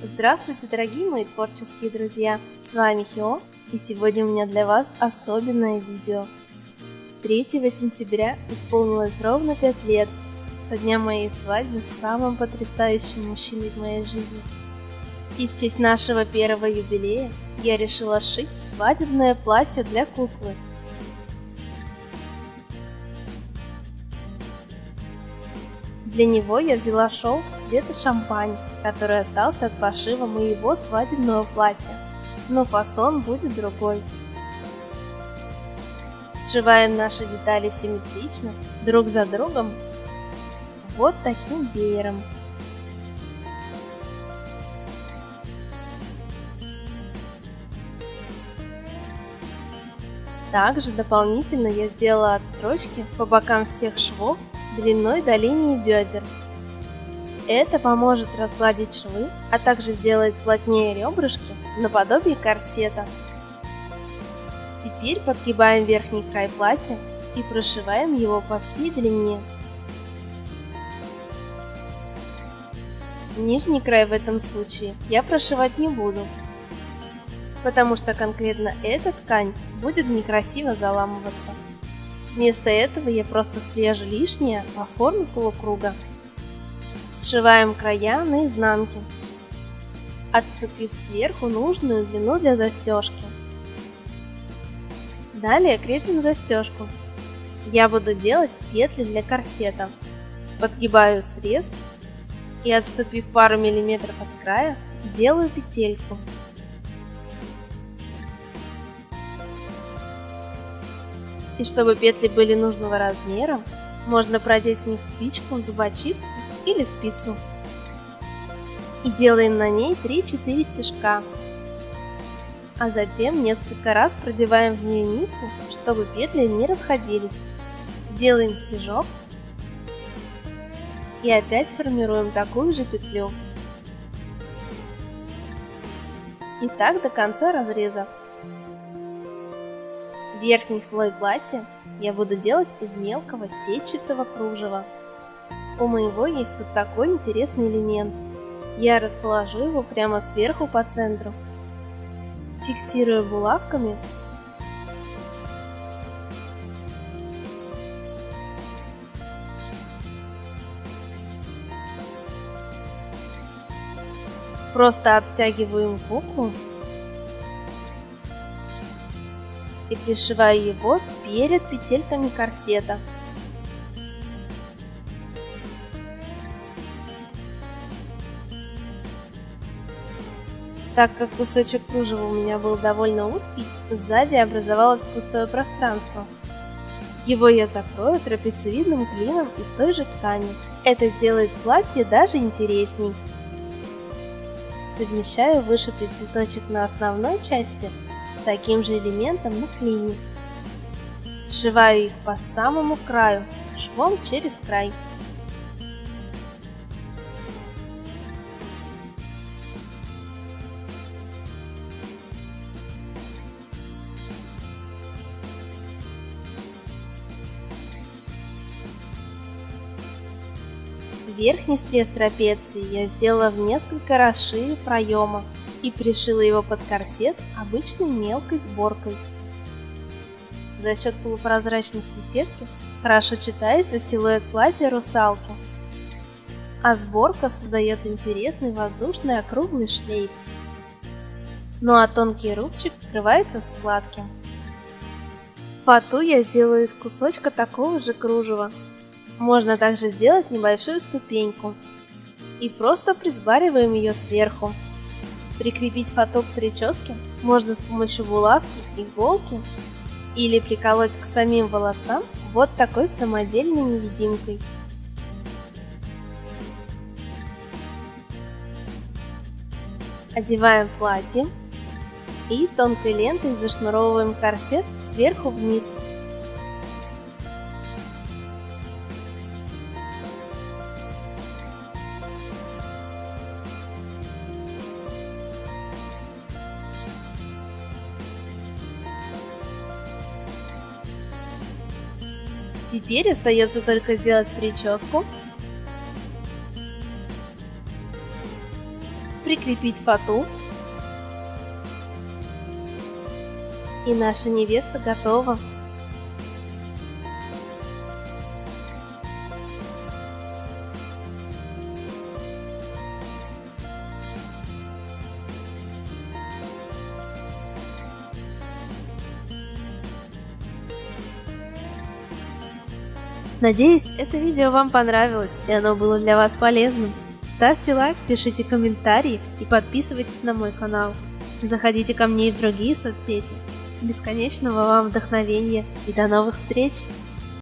Здравствуйте, дорогие мои творческие друзья! С вами Хио, и сегодня у меня для вас особенное видео. 3 сентября исполнилось ровно 5 лет со дня моей свадьбы с самым потрясающим мужчиной в моей жизни. И в честь нашего первого юбилея я решила сшить свадебное платье для куклы. Для него я взяла шелк цвета шампань, который остался от пошива моего свадебного платья, но фасон будет другой. Сшиваем наши детали симметрично, друг за другом, вот таким веером. Также дополнительно я сделала отстрочки по бокам всех швов длиной до линии бедер. Это поможет разгладить швы, а также сделает плотнее ребрышки наподобие корсета. Теперь подгибаем верхний край платья и прошиваем его по всей длине. Нижний край в этом случае я прошивать не буду, потому что конкретно эта ткань будет некрасиво заламываться. Вместо этого я просто срежу лишнее по форме полукруга. Сшиваем края на изнанке, отступив сверху нужную длину для застежки. Далее крепим застежку. Я буду делать петли для корсета. Подгибаю срез и, отступив пару миллиметров от края, делаю петельку. И чтобы петли были нужного размера, можно продеть в них спичку, зубочистку или спицу. И делаем на ней 3-4 стежка. А затем несколько раз продеваем в нее нитку, чтобы петли не расходились. Делаем стежок и опять формируем такую же петлю. И так до конца разреза. Верхний слой платья я буду делать из мелкого сетчатого кружева. У моего есть вот такой интересный элемент. Я расположу его прямо сверху по центру. Фиксирую булавками. Просто обтягиваем куклу и пришиваю его перед петельками корсета. Так как кусочек кружева у меня был довольно узкий, сзади образовалось пустое пространство. Его я закрою трапециевидным клином из той же ткани. Это сделает платье даже интересней. Совмещаю вышитый цветочек на основной части с таким же элементом на клине. Сшиваю их по самому краю, швом через край. Верхний срез трапеции я сделала в несколько раз шире проема и пришила его под корсет обычной мелкой сборкой. За счет полупрозрачности сетки хорошо читается силуэт платья русалки, а сборка создает интересный воздушный округлый шлейф. Ну а тонкий рубчик скрывается в складке. Фату я сделаю из кусочка такого же кружева. Можно также сделать небольшую ступеньку и просто присбориваем ее сверху. Прикрепить фату к прическе можно с помощью булавки, иголки или приколоть к самим волосам вот такой самодельной невидимкой. Одеваем платье и тонкой лентой зашнуровываем корсет сверху вниз. Теперь остается только сделать прическу, прикрепить фату. И наша невеста готова. Надеюсь, это видео вам понравилось и оно было для вас полезным. Ставьте лайк, пишите комментарии и подписывайтесь на мой канал. Заходите ко мне и в другие соцсети. Бесконечного вам вдохновения и до новых встреч!